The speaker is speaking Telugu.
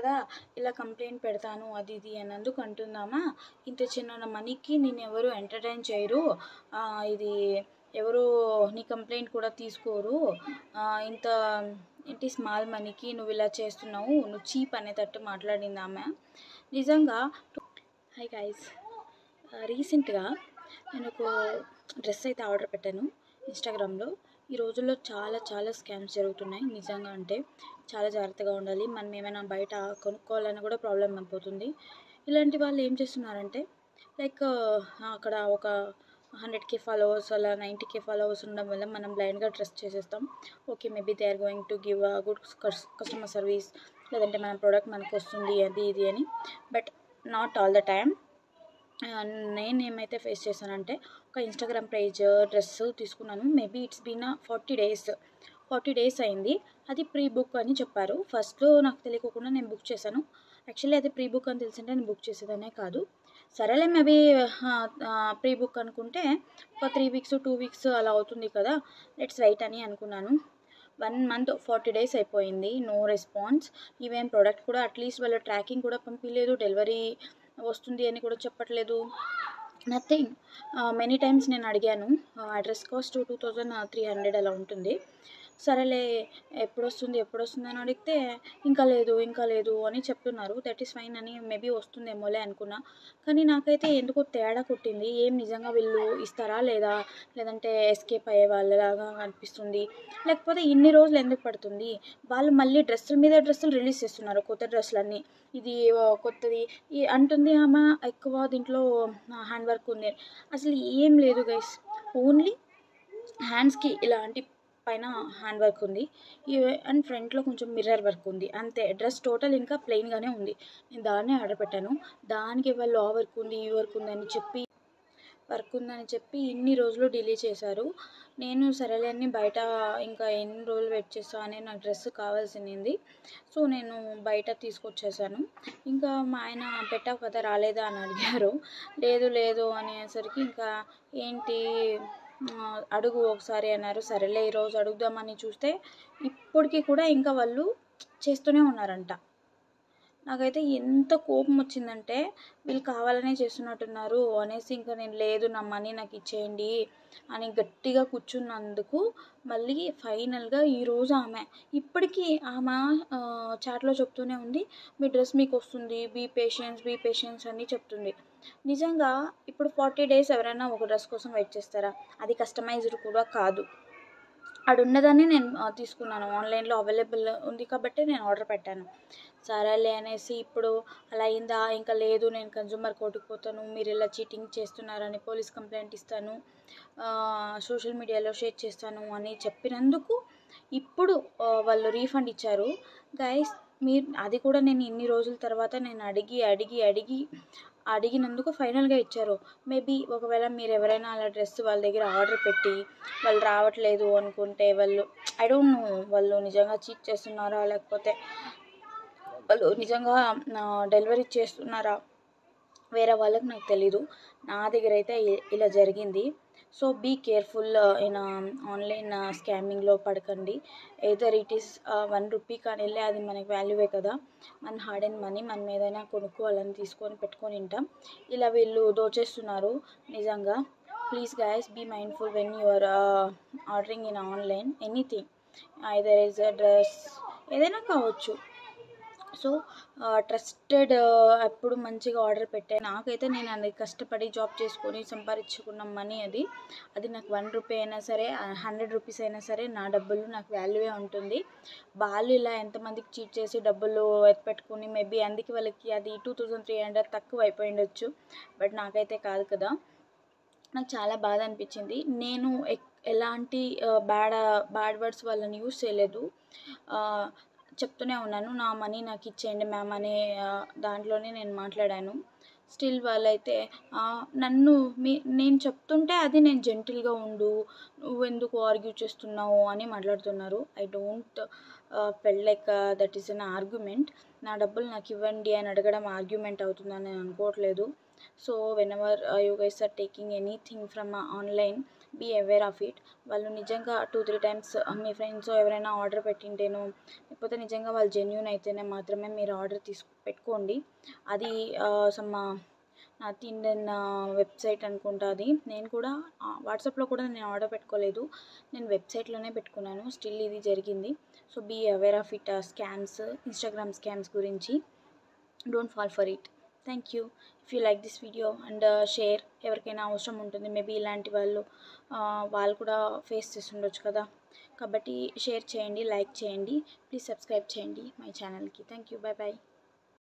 కదా ఇలా కంప్లైంట్ పెడతాను అది ఇది అన్నందుకు అంటుందామా, ఇంత చిన్న మనీకి నేను ఎవరు ఎంటర్టైన్ చేయరు, ఇది ఎవరు నీ కంప్లైంట్ కూడా తీసుకోరు, ఇంత ఏంటి స్మాల్ మనీకి నువ్వు ఇలా చేస్తున్నావు, నువ్వు చీప్ అనేటట్టు మాట్లాడింది ఆమె. నిజంగా హై గైస్, రీసెంట్గా నేను ఒక డ్రెస్ అయితే ఆర్డర్ పెట్టాను ఇన్స్టాగ్రామ్లో. ఈ రోజుల్లో చాలా చాలా స్కామ్స్ జరుగుతున్నాయి. నిజంగా అంటే చాలా జాగ్రత్తగా ఉండాలి. మనం ఏమైనా బయట కొనుక్కోవాలన్నా కూడా ప్రాబ్లం అయిపోతుంది. ఇలాంటి వాళ్ళు ఏం చేస్తున్నారంటే లైక్ అక్కడ ఒక 100K ఫాలోవర్స్ అలా 90K ఫాలోవర్స్ ఉండడం వల్ల మనం బ్లైండ్గా ట్రస్ట్ చేసేస్తాం. Okay, maybe they are going to give a good customer service, లేదంటే మన ప్రోడక్ట్ మనకు వస్తుంది అది ఇది అని. But not all the time. నేను ఏమైతే ఫేస్ చేశానంటే ఒక ఇన్స్టాగ్రామ్ పేజ్ డ్రెస్ తీసుకున్నాను. మేబీ ఇట్స్ బీన్ 40 డేస్ అయింది. అది ప్రీ బుక్ అని చెప్పారు. ఫస్ట్లో నాకు తెలియకుండా నేను బుక్ చేశాను. యాక్చువల్లీ అది ప్రీ బుక్ అని తెలిసింటే నేను బుక్ చేసేదనే కాదు. సరేలే, మేబీ ప్రీ బుక్ అనుకుంటే ఒక 3 వీక్స్ 2 వీక్స్ అలా అవుతుంది కదా, లెట్స్ వెయిట్ అని అనుకున్నాను. 1 మంత్ 40 డేస్ అయిపోయింది, నో రెస్పాన్స్. ఈవెన్ ప్రోడక్ట్ కూడా అట్లీస్ట్ వాళ్ళ ట్రాకింగ్ కూడా పంపించలేదు, డెలివరీ వస్తుంది అని కూడా చెప్పట్లేదు, నథింగ్. మెనీ టైమ్స్ నేను అడిగాను. అడ్రస్ కాస్ట్ 2300 అలా ఉంటుంది. సరేలే, ఎప్పుడు వస్తుంది అని అడిగితే ఇంకా లేదు అని చెప్తున్నారు. దట్ ఈస్ ఫైన్ అని, మేబీ వస్తుందేమోలే అనుకున్నా. కానీ నాకైతే ఎందుకో తేడా కొట్టింది. ఏం నిజంగా వీళ్ళు ఇస్తారా లేదా, లేదంటే ఎస్కేప్ అయ్యే వాళ్ళలాగా అనిపిస్తుంది. లేకపోతే ఇన్ని రోజులు ఎందుకు పడుతుంది? వాళ్ళు మళ్ళీ డ్రెస్సుల మీద డ్రెస్సులు రిలీజ్ చేస్తున్నారు, కొత్త డ్రెస్సులన్నీ. ఇది కొత్తది అంటుంది ఆమె, ఎక్కువ దీంట్లో హ్యాండ్ వర్క్ ఉంది. అసలు ఏం లేదు గైస్, ఓన్లీ హ్యాండ్స్కి ఇలాంటి పైన హ్యాండ్ వర్క్ ఉంది, అండ్ ఫ్రంట్లో కొంచెం మిర్రర్ వర్క్ ఉంది, అంతే. డ్రెస్ టోటల్ ఇంకా ప్లెయిన్గానే ఉంది. నేను దాన్నే ఆర్డర్ పెట్టాను. దానికి వాళ్ళు ఆ వర్క్ ఉంది ఈ వర్క్ ఉందని చెప్పి ఇన్ని రోజులు డిలే చేశారు. నేను సరేలే అని బయట ఇంకా ఎన్ని రోజులు వెయిట్ చేస్తా అని, నాకు డ్రెస్ కావాల్సింది. సో నేను బయట తీసుకొచ్చేసాను. ఇంకా మా ఆయన పెట్టావు కదా రాలేదా అని అడిగారు. లేదు అనేసరికి ఇంకా ఏంటి అడుగు ఒకసారి అన్నారు. సరేలే ఈరోజు అడుగుదామని చూస్తే ఇప్పటికీ కూడా ఇంకా వాళ్ళు చేస్తూనే ఉన్నారంట. నాకైతే ఎంత కోపం వచ్చిందంటే, వీళ్ళు కావాలనే చేస్తున్నట్టున్నారు అనేసి ఇంకా నేను లేదు, నా మనీ నాకు ఇచ్చేయండి అని గట్టిగా కూర్చున్నందుకు మళ్ళీ ఫైనల్గా ఈరోజు ఆమె ఇప్పటికీ ఆమె చాట్లో చెప్తూనే ఉంది, మీ డ్రెస్ మీకు వస్తుంది, బీ పేషెన్స్ అని చెప్తుంది. నిజంగా ఇప్పుడు 40 డేస్ ఎవరైనా ఒక డ్రెస్ కోసం వెయిట్ చేస్తారా? అది కస్టమైజ్డ్ కూడా కాదు. అది ఉన్నదాన్ని నేను తీసుకున్నాను. ఆన్లైన్లో అవైలబుల్ ఉంది కాబట్టి నేను ఆర్డర్ పెట్టాను. సరేలే అనేసి ఇప్పుడు అలా అయిందా, ఇంకా లేదు, నేను కన్జ్యూమర్ కోర్టుకు పోతాను, మీరు ఇలా చీటింగ్ చేస్తున్నారని పోలీస్ కంప్లైంట్ ఇస్తాను, సోషల్ మీడియాలో షేర్ చేస్తాను అని చెప్పినందుకు ఇప్పుడు వాళ్ళు రీఫండ్ ఇచ్చారు. గైస్, మీరు అది కూడా నేను ఇన్ని రోజుల తర్వాత నేను అడిగినందుకు ఫైనల్గా ఇచ్చారు. మేబీ ఒకవేళ మీరు ఎవరైనా అలా డ్రెస్ వాళ్ళ దగ్గర ఆర్డర్ పెట్టి వాళ్ళు రావట్లేదు అనుకుంటే, వాళ్ళు ఐ డోంట్ నో వాళ్ళు నిజంగా చీట్ చేస్తున్నారా, లేకపోతే వాళ్ళు నిజంగా డెలివరీ చేస్తున్నారా వేరే వాళ్ళకి, నాకు తెలీదు. నా దగ్గర అయితే ఇలా జరిగింది. So be careful in online స్కామింగ్లో పడకండి. ఎయిదర్ ఇట్ ఈస్ 1 రూపీ కానీ వెళ్ళి, అది మనకి వాల్యూవే కదా, మన హార్డ్ అండ్ మనీ, మనం ఏదైనా కొనుక్కోవాలని తీసుకొని పెట్టుకొని ఉంటాం. ఇలా వీళ్ళు దోచేస్తున్నారు నిజంగా. Please guys, be mindful when you are ordering in online anything, either is a dress, ఏదైనా కావచ్చు. సో ట్రస్టెడ్ ఎప్పుడు మంచిగా ఆర్డర్ పెట్టే. నాకైతే నేను అది కష్టపడి జాబ్ చేసుకొని సంపాదించుకున్న మనీ అది నాకు 1 రూపీ అయినా సరే 100 రూపీస్ అయినా సరే నా డబ్బులు నాకు వాల్యూవే ఉంటుంది. వాళ్ళు ఇలా ఎంతమందికి చీట్ చేసి డబ్బులు ఎత్తిపెట్టుకుని మేబీ అందుకే వాళ్ళకి అది 2300 తక్కువ అయిపోయి ఉండొచ్చు. బట్ నాకైతే కాదు కదా. నాకు చాలా బాధ అనిపించింది. నేను ఎలాంటి బ్యాడ్ వర్డ్స్ వాళ్ళని యూజ్ చేయలేదు. చెప్తూనే ఉన్నాను, నా మనీ నాకు ఇచ్చేయండి మ్యామ్ అనే దాంట్లోనే నేను మాట్లాడాను. స్టిల్ వాళ్ళైతే నేను చెప్తుంటే అది నేను జెంటిల్గా ఉండు, నువ్వు ఎందుకు ఆర్గ్యూ చేస్తున్నావు అని మాట్లాడుతున్నారు. I don't feel like that is an argument. నా డబ్బులు నాకు ఇవ్వండి అని అడగడం ఆర్గ్యుమెంట్ అవుతుందని నేను అనుకోవట్లేదు. So whenever you guys are taking anything from online, be aware of it. వాళ్ళు నిజంగా 2-3 టైమ్స్ మీ ఫ్రెండ్స్ ఎవరైనా ఆర్డర్ పెట్టింటేనో, లేకపోతే నిజంగా వాళ్ళు జెన్యూన్ అయితేనే మాత్రమే మీరు ఆర్డర్ పెట్టుకోండి. అది సమ్ నార్త్ ఇండియన్ వెబ్సైట్ అనుకుంటా అది. నేను కూడా వాట్సాప్లో కూడా నేను ఆర్డర్ పెట్టుకోలేదు, నేను వెబ్సైట్లోనే పెట్టుకున్నాను. స్టిల్ ఇది జరిగింది. So be aware of it. Scams, Instagram scams గురించి. Don't fall for it. Thank you. If you like this video and share. ఎవరికైనా అవసరం ఉంటుంది మేబీ ఇలాంటి వాళ్ళు కూడా ఫేస్ చేస్తుండొచ్చు కదా, కాబట్టి షేర్ చేయండి, లైక్ చేయండి, ప్లీజ్ సబ్స్క్రైబ్ చేయండి మై ఛానల్కి. Thank you. Bye bye.